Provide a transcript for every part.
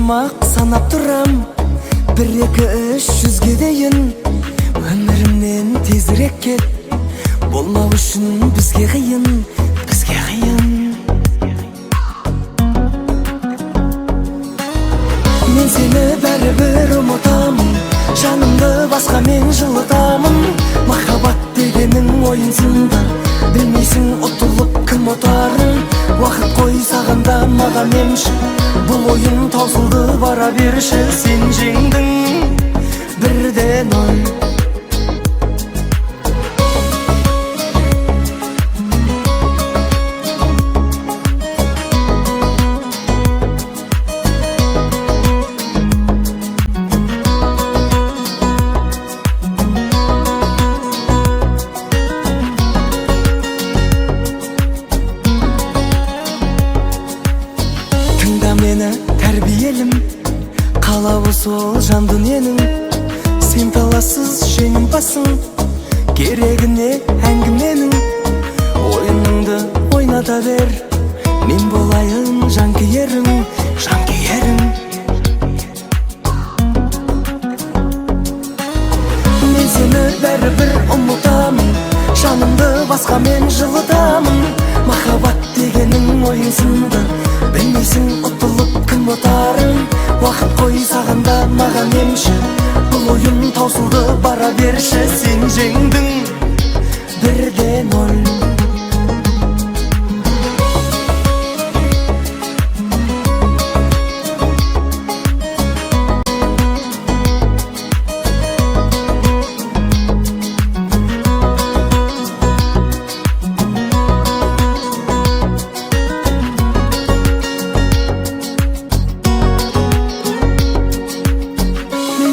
ақ санап тұрам, 1-2-300-ге дейін. Өмірімнен тезірек кет, болмау үшін бізге қиын, бізге қиын. Мен сені бәрібір ұмытамын, жанымды басқа мен жылытамын. Махаббат дегенің ойынсында, білмейсің ұтылып кім ұтарын. Уақыт қой сағанда маған емші, бұл ойын таусылды бара берші. Сен жеңдің 1-0. Мені тәрбиелім, қалауы сол жан дүниенің. Сен талассыз жеңімпазсың, керегіне әңгіменің. Ойыныңды ойната бер, мен болайын жанкүйерің, жанкүйерің. Мен сені бәрібір ұмытамын, жанымды басқа мен жылытамын. Махаббат дегенің ойынсында, білмейсің ұтылып кім ұтарын. Уақыт қой сағанда маған емші, бұл ойын таусылды бара берші. Сен жеңдің 1-0.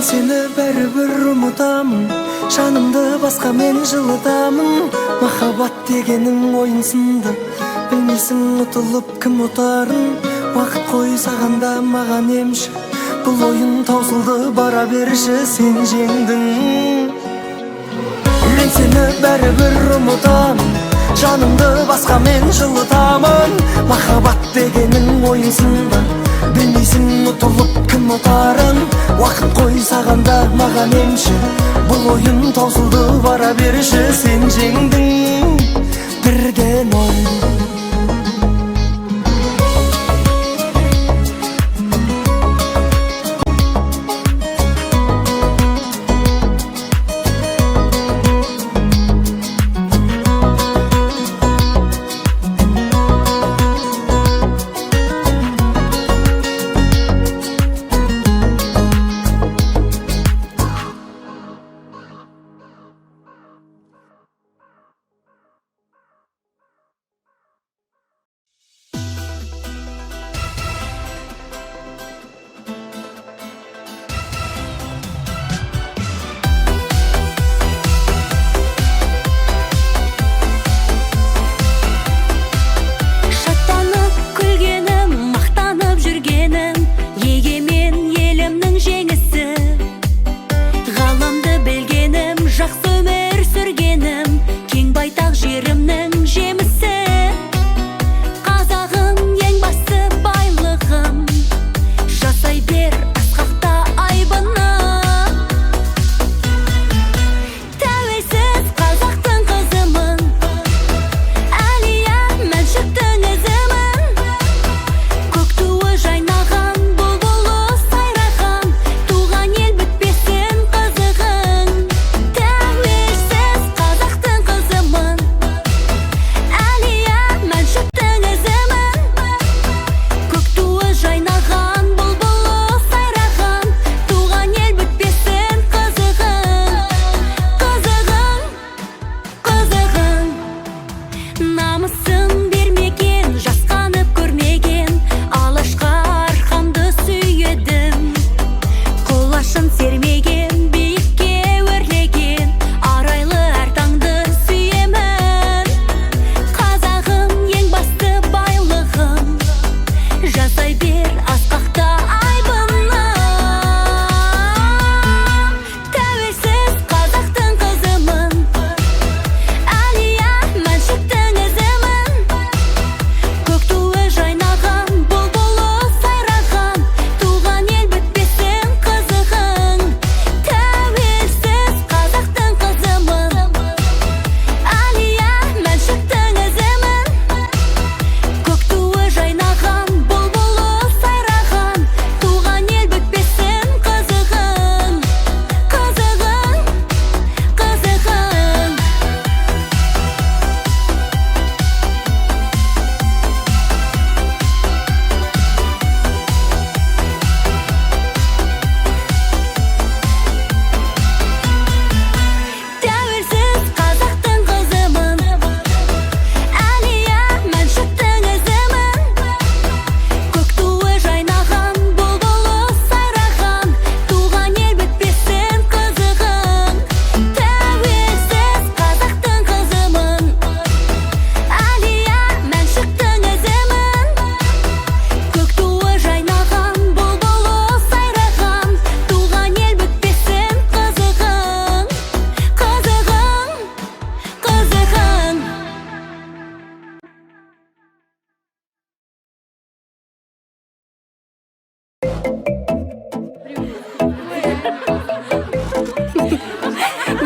Сені бәрібір ұмытамын, жанымды басқа мен жылытамын. Махаббат дегенің ойынсында, білмейсің ұтылып кім ұтарын. Уақыт қой сағанда маған емші, бұл ойын таусылды бара берші. Сен жеңдің. Мен сені бәрібір ұмытамын, жанымды басқа мен жылытамын. Махаббат дегенің ойынсында, білмейсің ұтылып кім ұтарын. Уақыт қой сағанда маған емші, бұл ойын таусылды бара берші. Сен жеңдің 1-0. Туған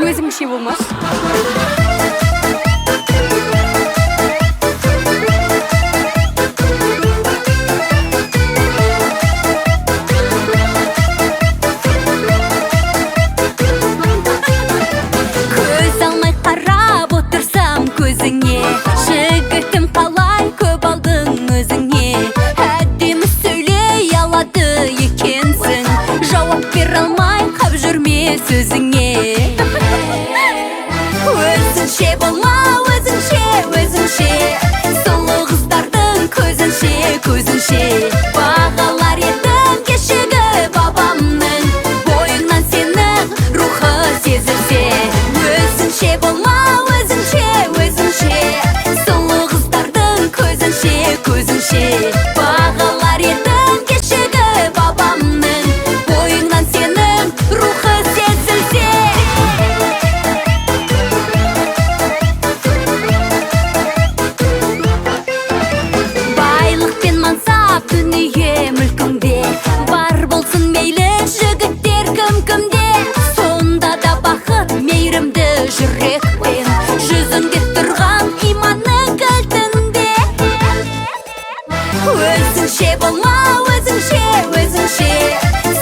Өзіңше болмас. Көз алмай қарап отырсам көзіңе, жігітім қалай көп алдың өзіңе. Әдемі сөйлей алады екенсің, жауап бере алмай қап жүрме сөзіңе. Өзіңше болма, өзіңше, өзіңше, сұлу қыздардың көзінше, көзінше. Бағалар едім кешегі бабамның, бойыңнан сенің рухы сезілсе. Өзіңше болма, өзіңше, өзіңше, сұлу қыздардың көзінше, көзінше. Бағалар едім кешегі бабамның, бойыңнан сенің рухы сезілсе. Байлық пен мансап дүние мүлкіңде, бар болсын мейлі жігіттер кім-кімде. Сонда да бақыт мейірімді жүрекпен, жүзіңде тұрған иманның кілтінде. Өзіңше болма, өзіңше, өзіңше,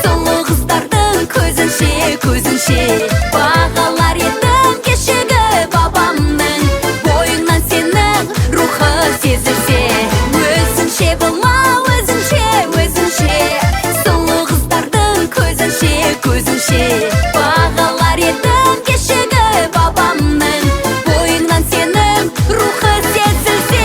сұлу қыздардың көзінше, көзінше. Бағалар едім кешегі бабамның, бойыңнан сенің рухы сезілсе. Өзіңше болма, өзіңше, өзіңше, сұлу қыздардың көзінше, көзінше. Бағалар едім кешегі бабамның, бойыңнан сенің рухы сезілсе.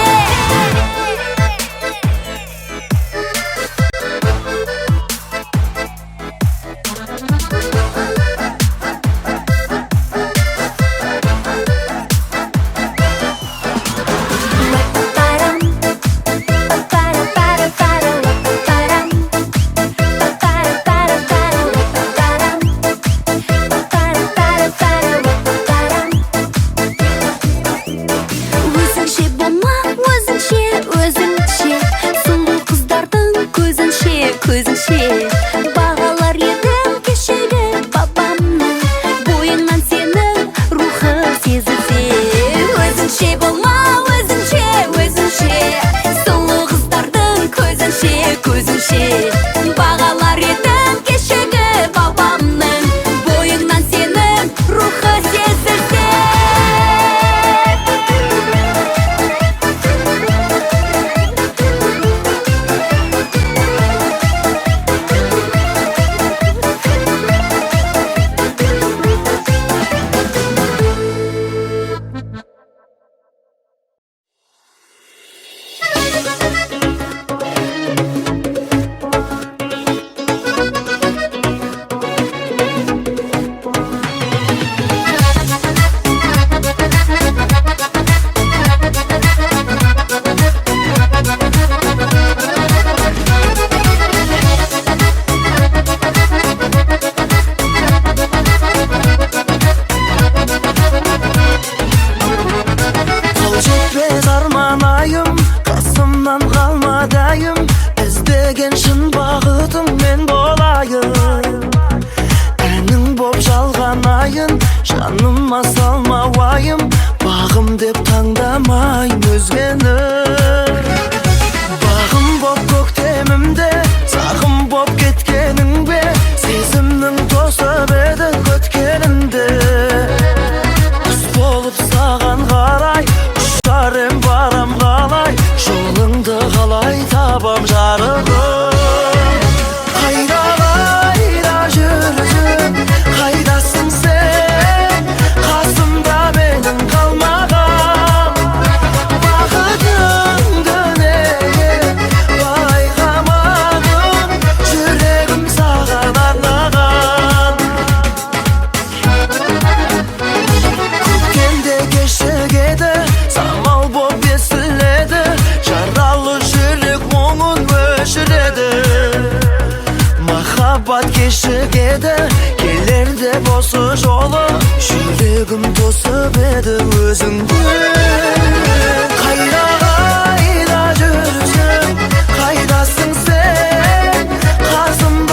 Өзіңше болма, өзіңше, өзіңше, сұлу қыздардың көзінше, көзінше. Бағалар едім кешегі бабамның, бойыңнан сенің рухы сезілсе. Өзіңше болма, өзіңше, өзіңше, сұлу қыздардың көзінше, көзінше. Бағалар едім кешегі бабамның, бойыңнан сенің рухы сезілсе. Қол жетпес арманайым, қасымнан қалмадайым, іздеген шын бақытыңмен болайын. Әнің боп жалғанайын, жаныма салма уайым, бағым деп таңдамайын өзгені. Бағым боп көктемімде, сағым боп кеткенің бе, сезімнің тосып еді өткенімде. Құс болып саған қарай, ұшар ем барам қалай, жолыңды қалай табам жарығым. Қайда қайда жүрсің, қайдасың сен, қасымда менің қалмаған. Бақытыңды неге байқамадың, жүрегім саған арнаған. Көктемде кешігеді, самал боп естіледі, жаралы жүрек мұңын өшіреді. Махаббат кешігеді, келер деп осы жолы, жүрегім тосып еді өзіңді. Қайда қайда жүрсің, қайдасың сен, қасымда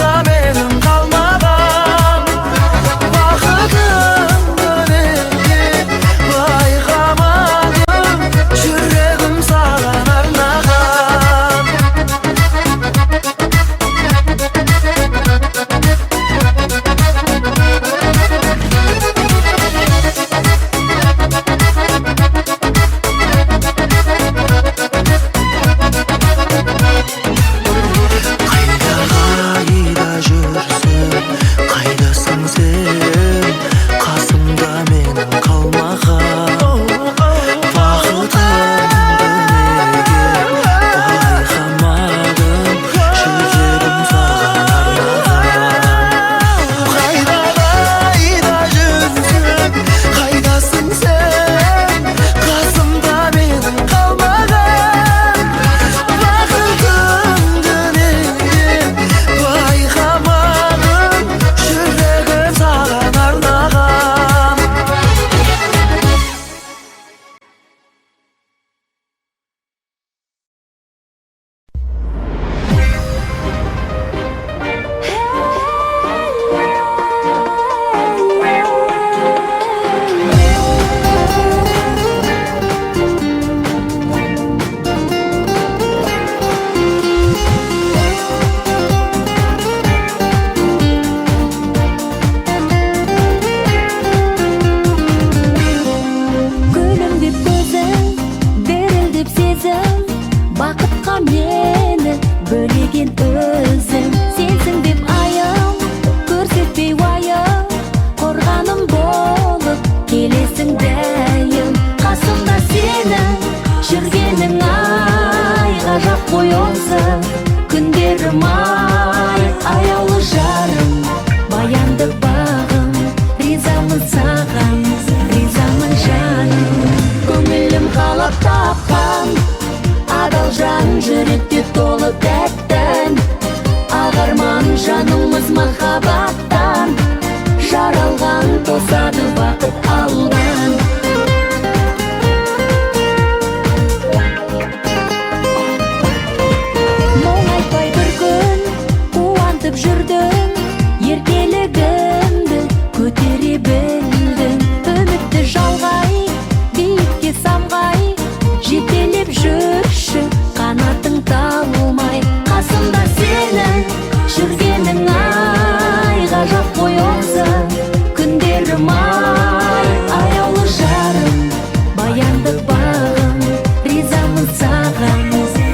баяндық бағым, ризамын саған, ризамын жаным. Көңілім қалап тапқан адал жан, жүректе толы тәттін ақ арман. Жанымыз махаббаттан жаралған, тосады бақыт алдан. Мұңайтпай бір күн қуантып жүрдің, ертелігімді көтере білдің. Үмітті жалғай, биікке самғай, жетелеп жүрші қанатың талмай. Қасымда сенің жүргенің ай, ғажап қой осы күндерім ай. Аяулы жарым, баяндық бағым, ризамын саған,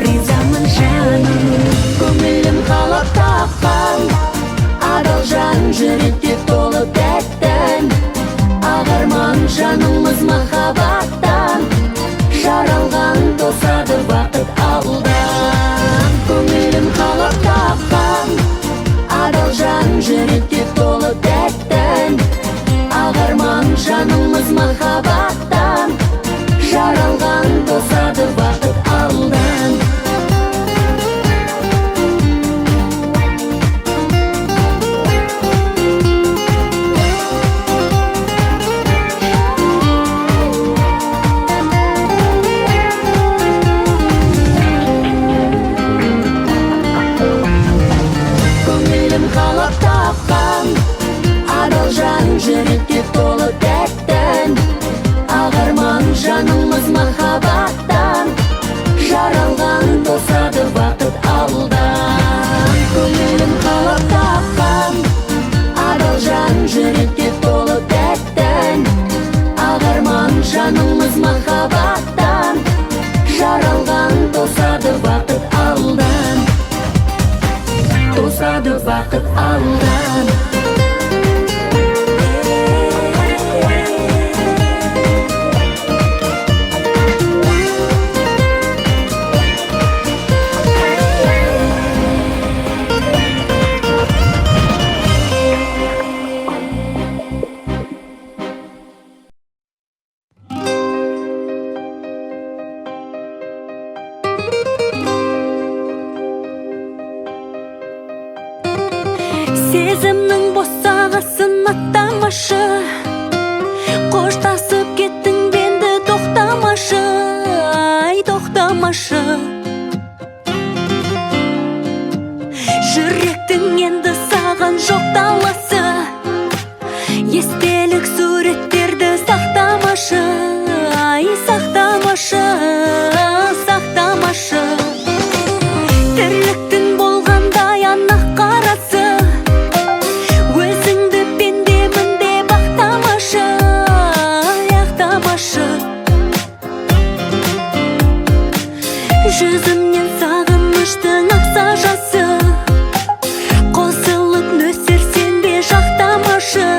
ризамын жаным. Көңілім қалап тапқан адал жан, жүректе толы тәттін ақ арман. Жанымыз махаббаттан жаралған, тосады бақыт алдан. Көңілім қалап тапқан адал жан, жүректе толы тәттін ақ арман. Жанымыз махаббаттан жаралған, тосады бақыт алдан. Көңілім қалап тапқан адал жан, жүректе толы тәттін ақ арман. Жанымыз махаббаттан жаралған, тосады бақыт алдан. Көңілім қалап тапқан адал жан, жүректе толы тәттін ақ арман. Жанымыз махаббаттан жаралған, тосады бақыт алдан, тосады бақыт алдан. Сезімнің босағасын аттамашы, қоштасып кеттің бенді, тоқтамашы, ай тоқтамашы. Жүректің енді саған жоқ таласы, естелік суреттерді сақтамашы, ай сақтамашы, сақтамашы. Тірліктің болғандай анық қарасы, өзіңді пендемін деп ақтамашы, ақтамашы. Жүзімнен сағыныштың ақса жасы, қосылып нөсер сен бе жақтамашы,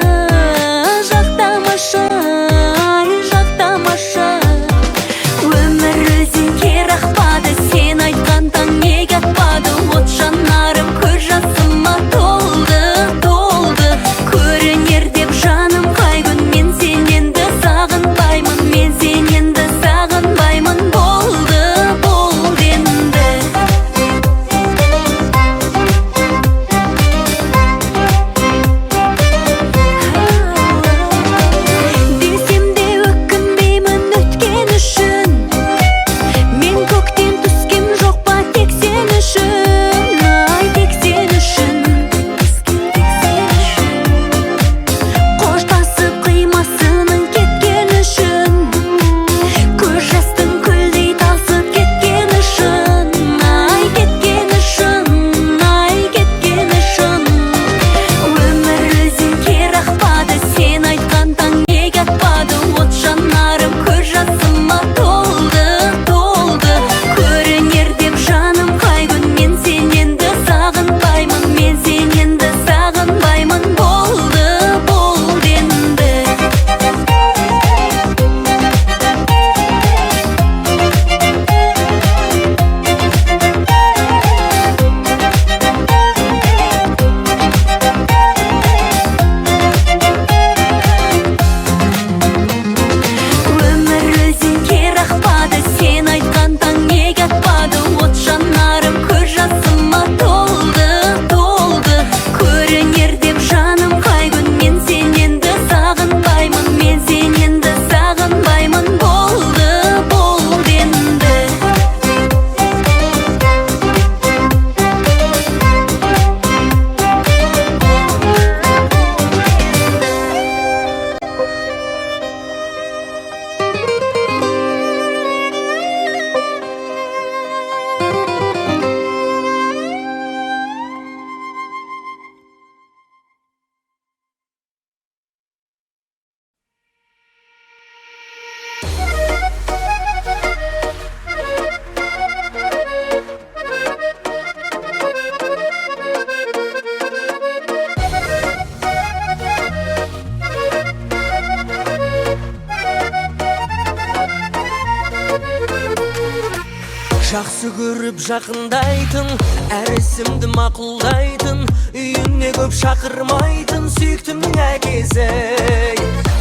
жүгіріп жақындайтын, әр ісімді мақұлдайтын, үйіне көп шақырмайтын сүйіктімнің әкесі.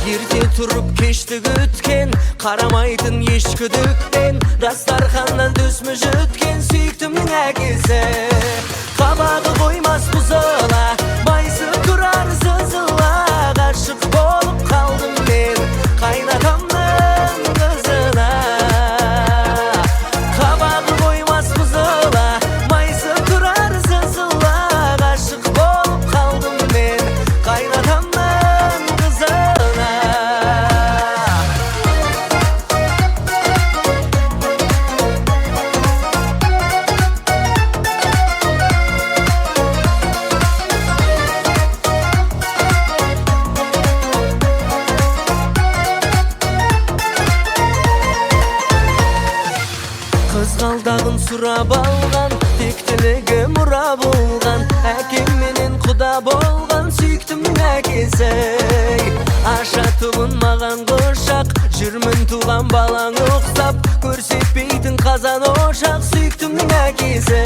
Ерте тұрып кешті күткен, қарамайтын еш күдікпен, дастарханнан төсмі жүткен сүйіктімнің әкесі. Қабағы қоймас бұзыла, майысып тұрар сызыла, ғашық болып қалдым мен қайнатамның қызына. Қабағы қоймас бұзыла, майысып тұрар сызыла, ғашық болып қалдым мен қайнатамның қызына. Қызғалдағын сұрап алған, тектілігі мұра болған, әкем менен құда болған сүйіктімнің әкесі. Ашатұлын маған құшақ, жүрмін туған балаң ұқсап, көрсетпейтін қазан ошақ сүйіктімнің әкесі.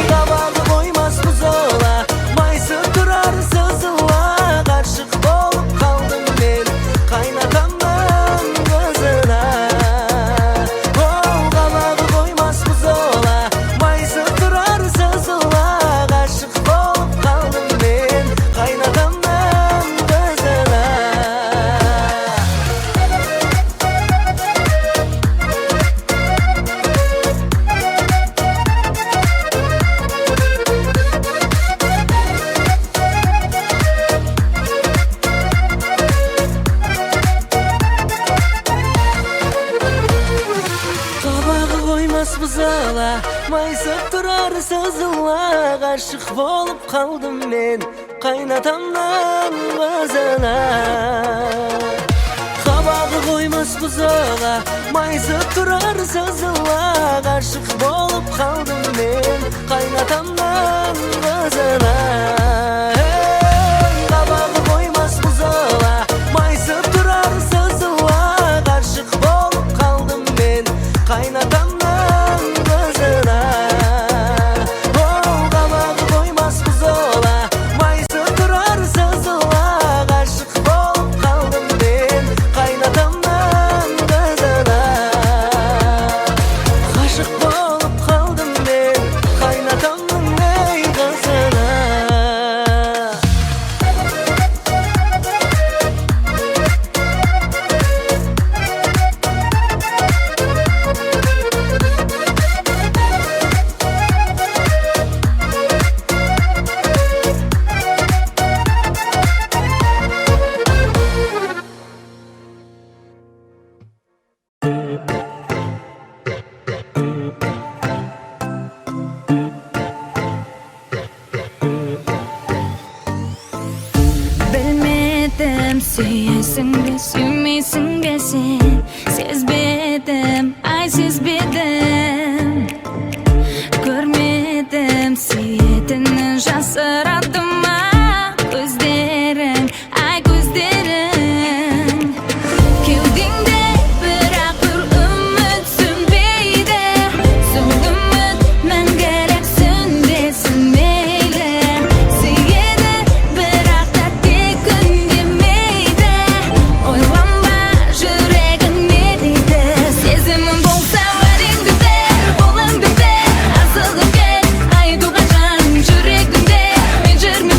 Қабағы қоймас бұзыла, майысып тұрар сызыла, ғашық болып қалдым мен қайнатамның қызына. Қабағы қоймас бұзыла, майысып тұрар сызыла, ғашық болып қалдым мен қайнатамның қызына. Қабағы қоймас бұзыла, майысып тұрар сызыла, ғашық болып қалдым мен қайнатамның қызына. Қабағы қоймас бұзыла, майысып тұрар сызыла, ғашық болып қалдым мен қайнатамның қызына. Қабағы қоймас бұзыла, майысып тұрар сызыла, ғашық болып қалдым мен қайнатамның қызына. Қабағы қоймас бұзыла, майысып тұрар сызыла, ғашық болып қалдым мен қайнатамның қызына. Ғашық болып қалдым мен қайнатамның қызына. Bilmedim süyesin de sürmesin de sen sezmedim, ay sezmedim. Görmedim siyetini жасырадым ма көздерің, ay көздерің. Кеудеңде бірақ бір үміт сөнбейді, үміт мәңгілік сөнбесін мейлі. Сүйеді бірақ та тек үндемейді, ойланба жүрегің не дейді. Сезімім болса уәдеңді бер, болыңды бер, асылым кел, айтуға жаным жүрегімде. Мен жүрмін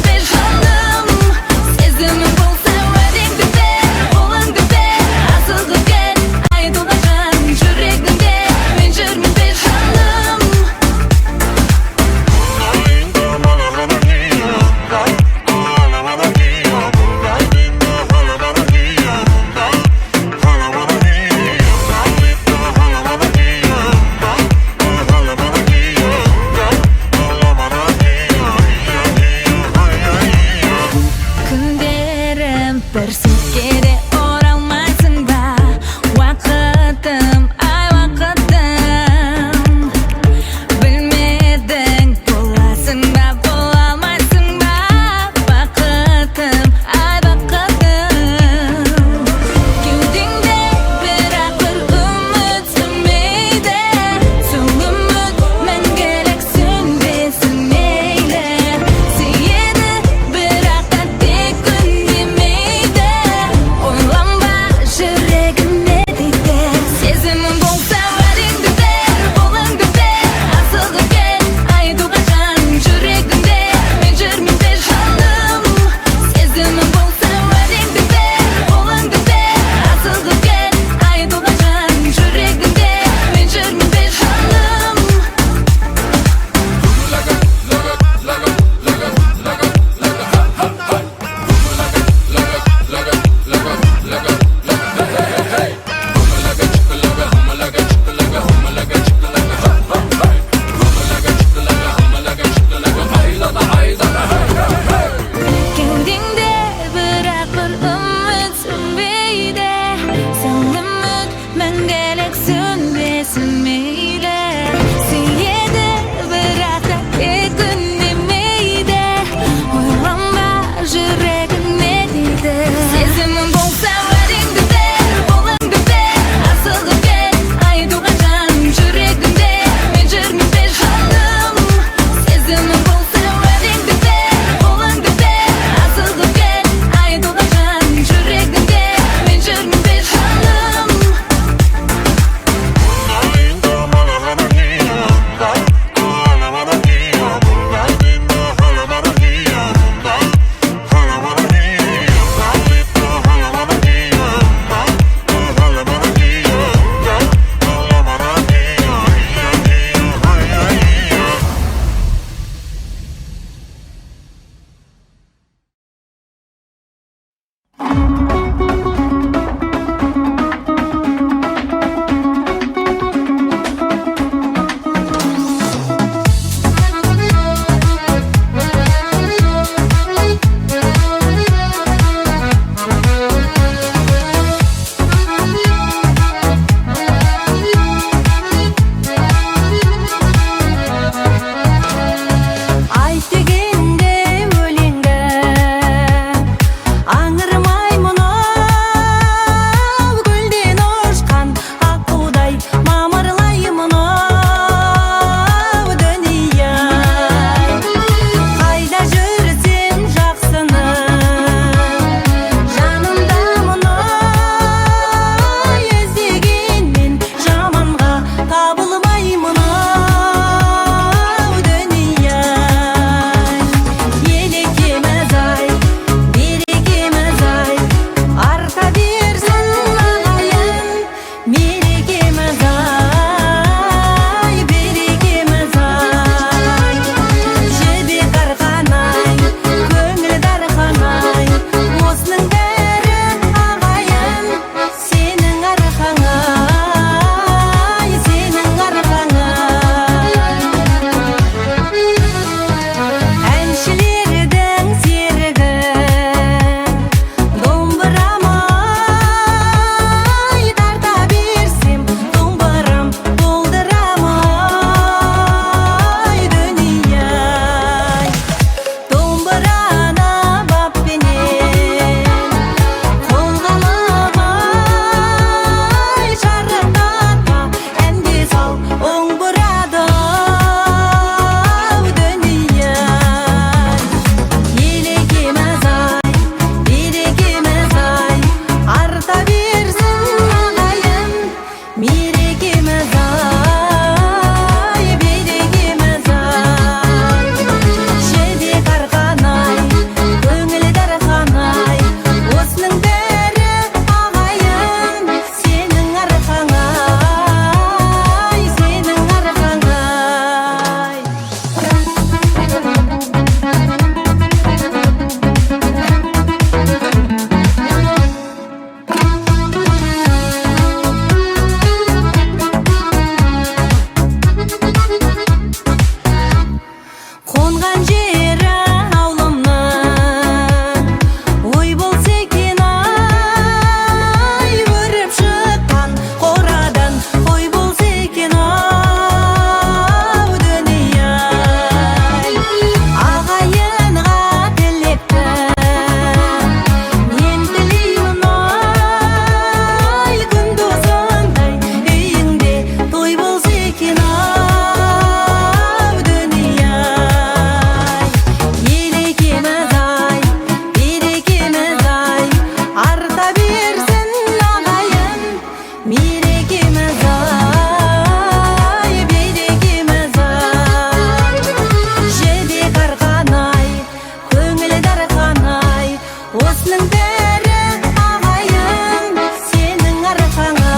Осының бәрі ағайын сенің арқаңа,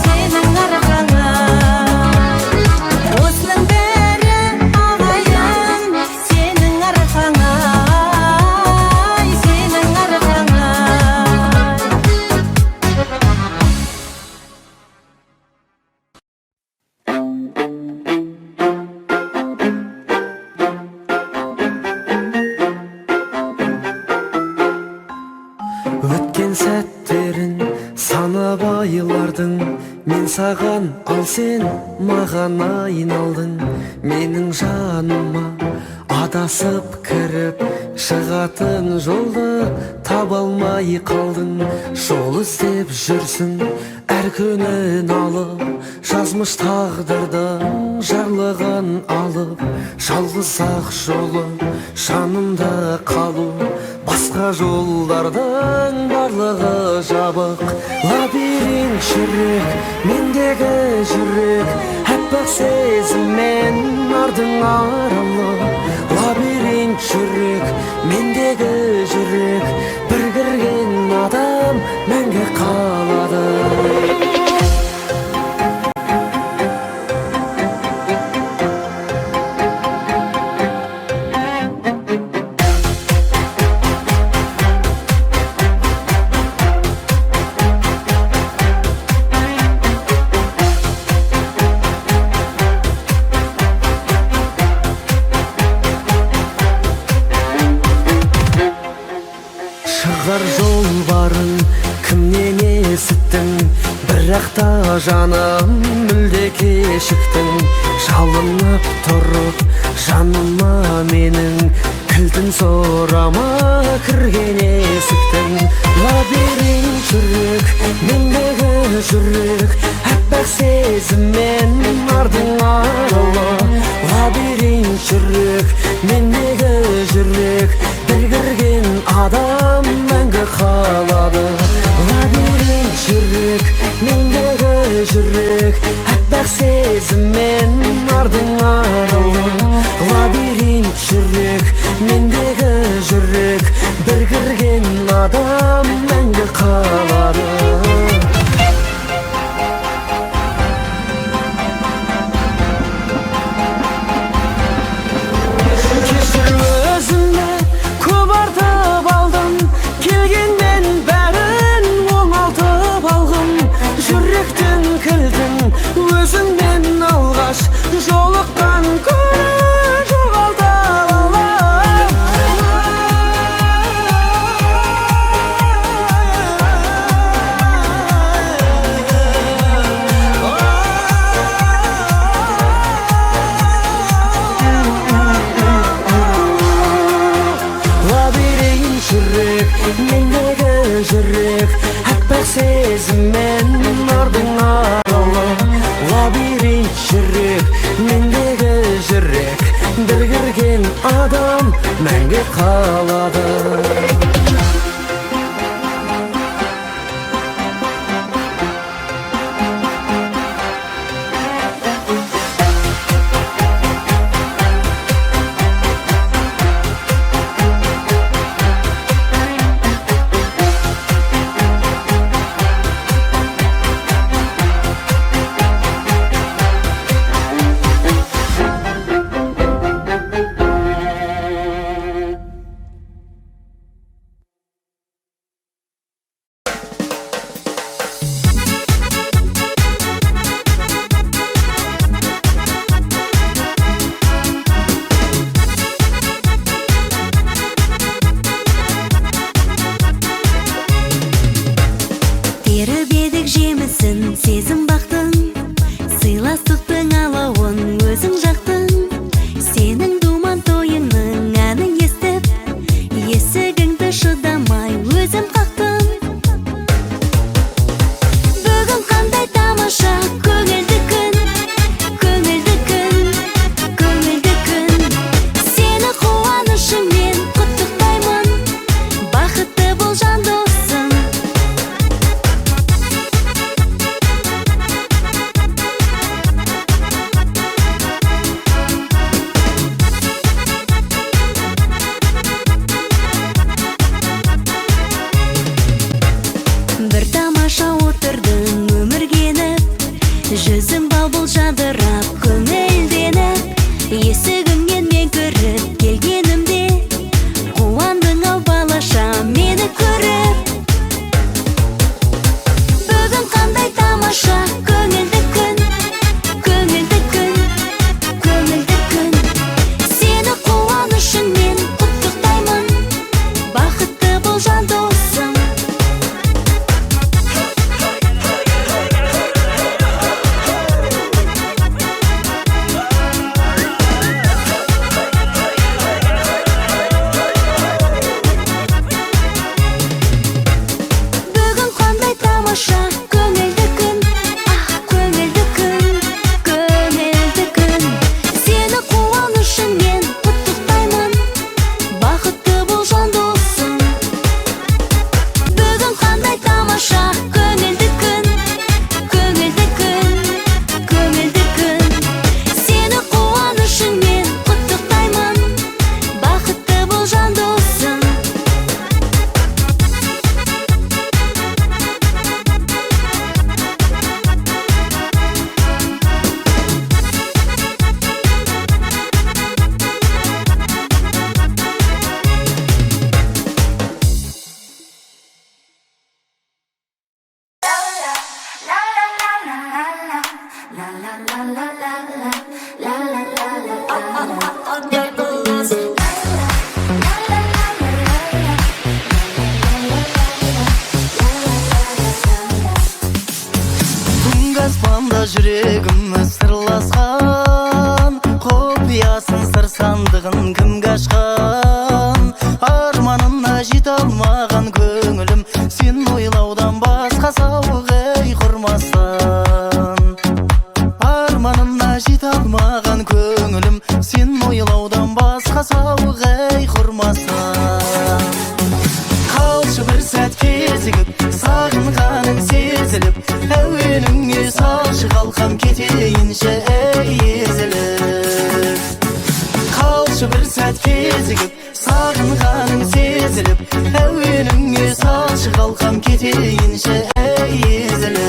сенің арқаңа. Осының бәрі ағайын сенің арқаңа, сенің арқаңа. Өткен сәттерін санап айлардың, мен саған ал сен маған айналдың. Менің жаныма адасып кіріп шығатын жолды таба алмай қалдың. Жол іздеп жүрсің әр күнін алып, жазмыш тағдырдың жарлығын алып. Жалғыз ақ жолы жанымда қалу, басқа жолдардың барлығы жабық. Лабиринт жүрек, мендегі жүрек, әппақ сезіммен ардың аралы. Лабиринт жүрек, мендегі жүрек, бір кірген адам мәңгі қалады. Шығар жол барын кімнен есіттің, бірақ та жаным мүлде кешіктің. Жалынып тұрып жаныма менің, кілтін сұрама кірген есіктің. Лабиринт жүрек, мендегі жүрек, әппақ сезіммен ардың аралы. Лабиринт жүрек, мендегі жүрек, бір кірген адам мәңгі қалады. Лабиринт жүрек, мендегі жүрек, әппақ сезіммен ардың аралы. Лабиринт жүрек, мендегі жүрек, бір кірген адам мәңгі қалады. Кешір өзімді, көп артып алдым, келгенмен бәрін оңалтып алғым. Жүректің кілтін өзіңнен алғаш жолыққан күні жоғалта жүрек, мендегі жүрек, әппақ сезіммен ардың аралы. Лабиринт жүрек, мендегі жүрек, бір кірген адам мәңгі қалады. жүрегім сырласқан, құпиясын сыр сандығын кімге ашқан? Арманына жете алмаған көңілім, сен ойлаудан басқа сауық ей құрмастан. Арманына жете алмаған көңілім, сен ойлаудан басқа сауық ей құрмастан. Қалшы бір сәт кезігіп, сағынғаның сезіліп, әуеніңе салшы қалқам кетейінші ей езіліп. Қалшы бір сәт кезігіп, сағынғаның сезіліп, әуеніңе салшы қалқам кетейінші ей езіліп.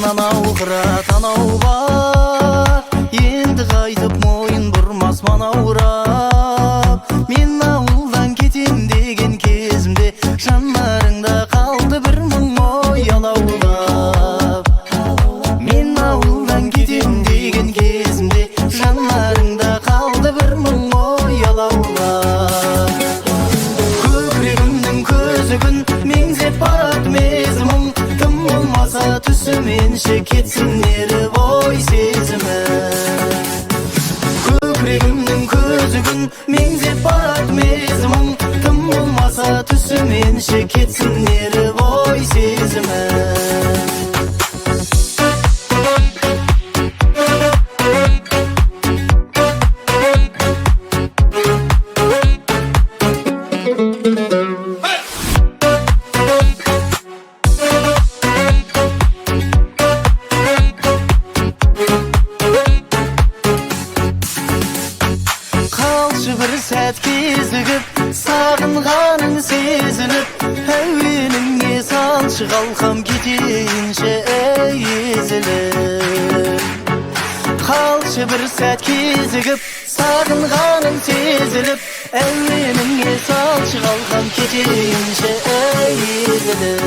Анау қырат анау бар, енді қайтып мойын бұрмас манаурап. Мен ауылдан кетем деген кезімде, жанарыңда қалды бір мұң ой алаулап. Мен ауылдан кетем деген кезімде, жанарыңда қалды бір мұң ой алаулап. Көкірегімнің көзі күн меңзеп барады мезімің, тым болмаса түсіменше кетсін еріп ой сезімі. Көкірегімнің көзі күн меңзеп барады мезімің, тым болмаса түсіменше кетсін еріп ой сезімі. Бір сәт кезігіп, сағынғаның сезіліп, әуеніңе салшы қалқам кетейінші ей езіліп. Қалшы бір сәт кезігіп, сағынғаның сезіліп, әуеніңе салшы қалқам кетейінші ей езіліп.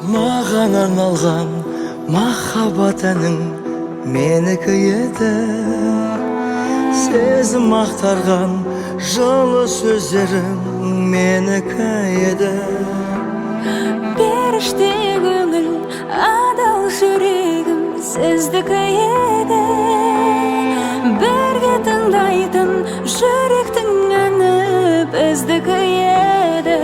Маған арналған махаббат әнің менікі еді. Сезім ақтарған жылы сөздерің менікі еді. Періште көңіл, адал жүрегім сіздікі еді. Бірге тыңдайтын жүректің әні біздікі еді.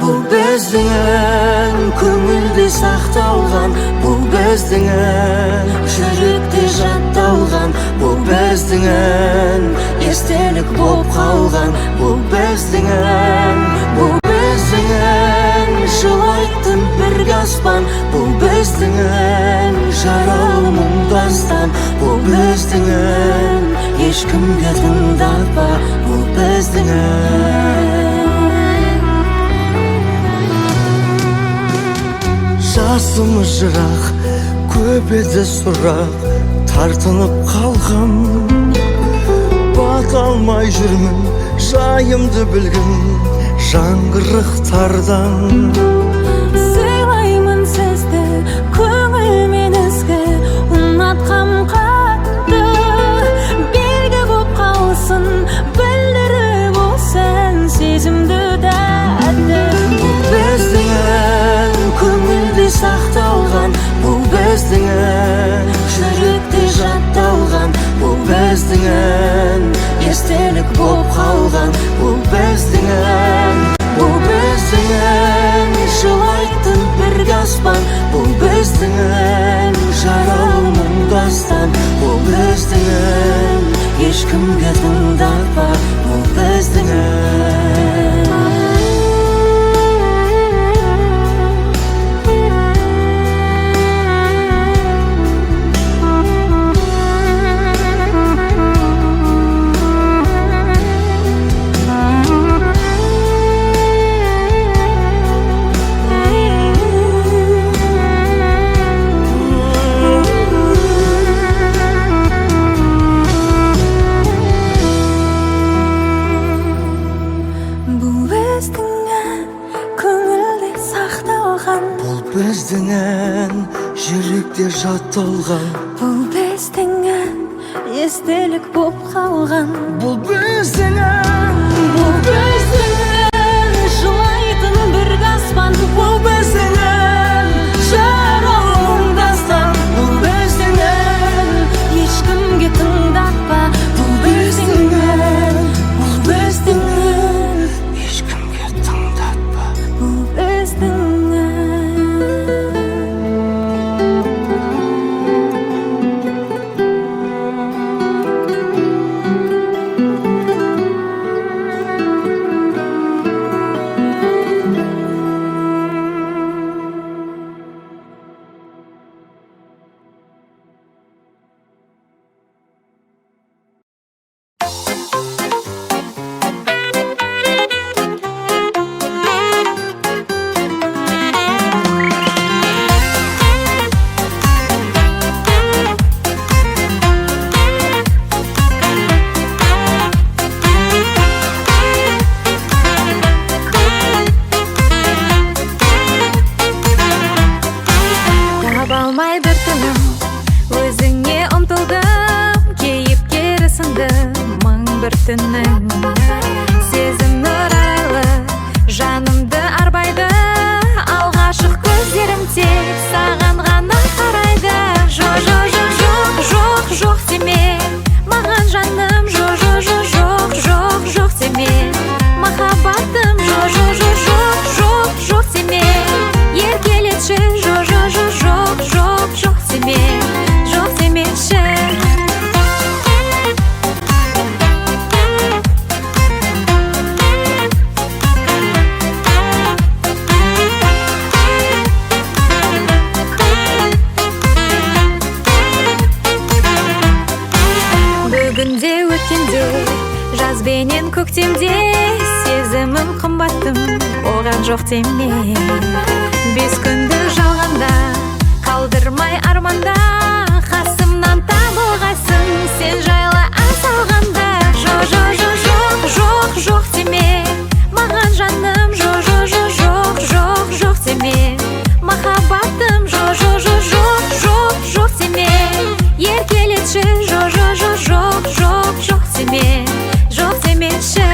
Бұл біздің ән көңілде сақталған, бұл біздің ән жүректе жатталған, бұл біздің ән естелік боп қалған, бұл біздің ән, бұл біздің ән жылайтын бірге аспан, бұл біздің ән жаралы мұңдастан, бұл біздің ән ешкімге тыңдатпа, бұл біздің ән. Жасымыз жырақ, көп еді сұрақ, тартынып қалғам. Бата алмай жүрмін, жайымды білгін, жаңғырықтардан. Сыйлаймын сізді, көңілмен ізгі, ұнатқам қатты. Белгі боп қалсын, білдіріп осын сезімді тәтті. Біздің ән көңілде сақталған, бұл біздің ән жүректе жатталған, бұл біздің ән естелік боп қалған, бұл біздің ән ешкімге тыңдатпа, бұл біздің ән. Біздің ән жүректе жатталған, бұл біздің ән естелік боп қалған. бұл біздің ән, Бұл біздің ән жылайтын бір аспан. бұл біздің ән, жаралым дастан. Бұл біздің ән, Ешкімге тыңдатпа, бұл біздің ән, бұл біздің ән, ешкімге тыңдатпа. бұл біздің ән. Таба алмай бір түнім, өзіңе ұмтылдым, кейіпкері сындым мың бір түннің. Сезім нұр арайлы, жанымды арбайды, алғашық көздерім тек саған ғана қарайды. Жоқ, жоқ, жоқ, жоқ, жоқ деме маған жаным, жоқ, жоқ, жоқ, жоқ, жоқ деме махаббатым, жоқ, жоқ, жоқ, жоқ, жоқ деме еркелетші, жоқ, жоқ, жоқ, жоқ, жоқ деме, жоқ демеші. Бүгінде өткенде, жаз бенен көктемде, сезімім қымбаттым, оған жоқ деме. Бес күнді жалғанда, қалдырмай арманда, қасымнан табылғайсың, сен жайлы ән салғанда. Жоқ, жоқ, жоқ, жоқ, жоқ, жоқ деме маған жаным, жоқ, жоқ, жоқ, жоқ, жоқ деме махаббатым, жоқ, жоқ, жоқ, жоқ, жоқ деме еркелетші, жоқ, жоқ, жоқ, жоқ, жоқ деме, жоқ демеші.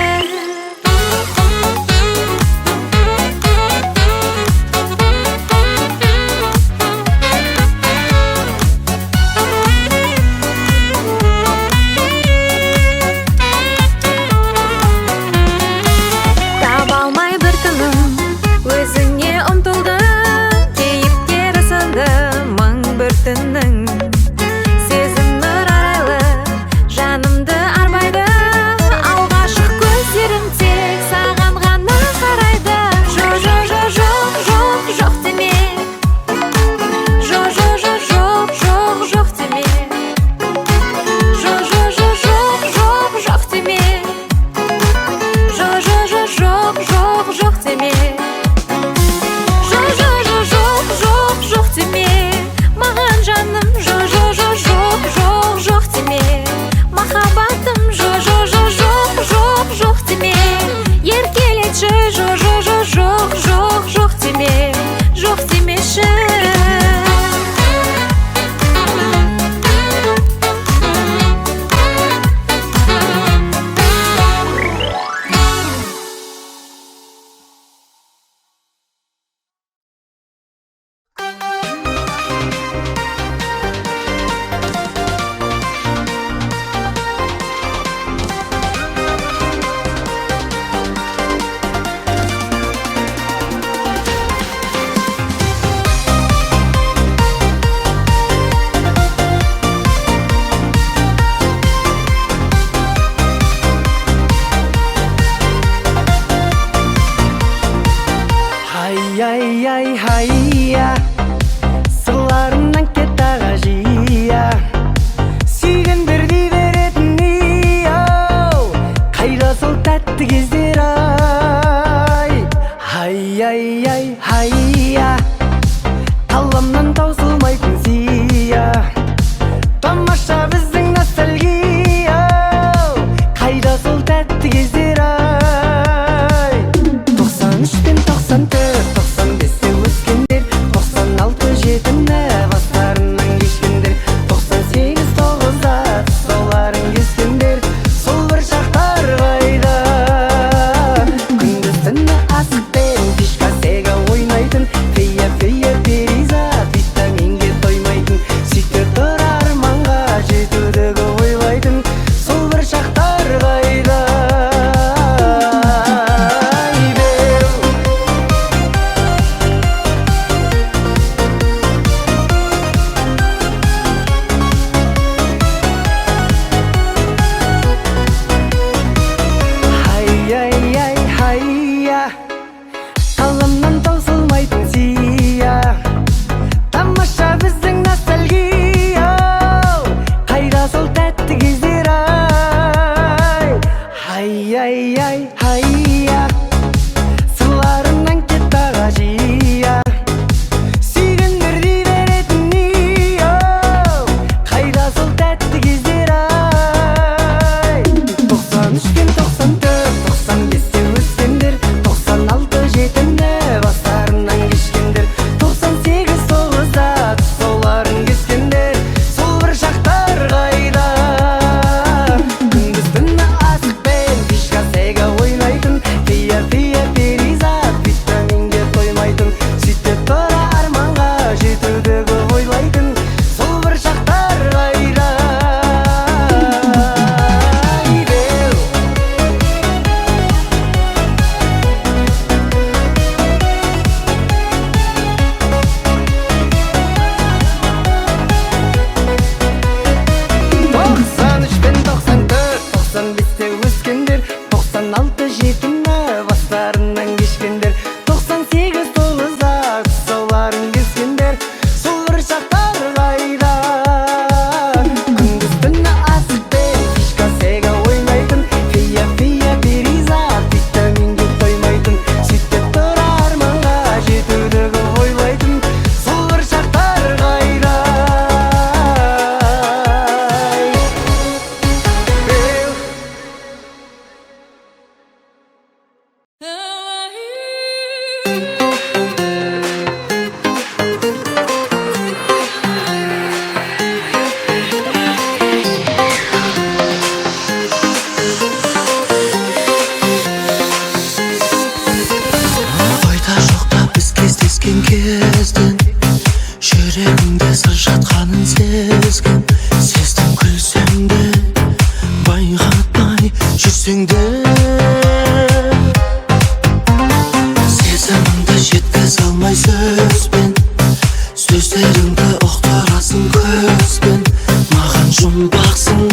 жұмбақсың,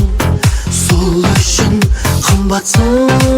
сол үшін қымбатсың.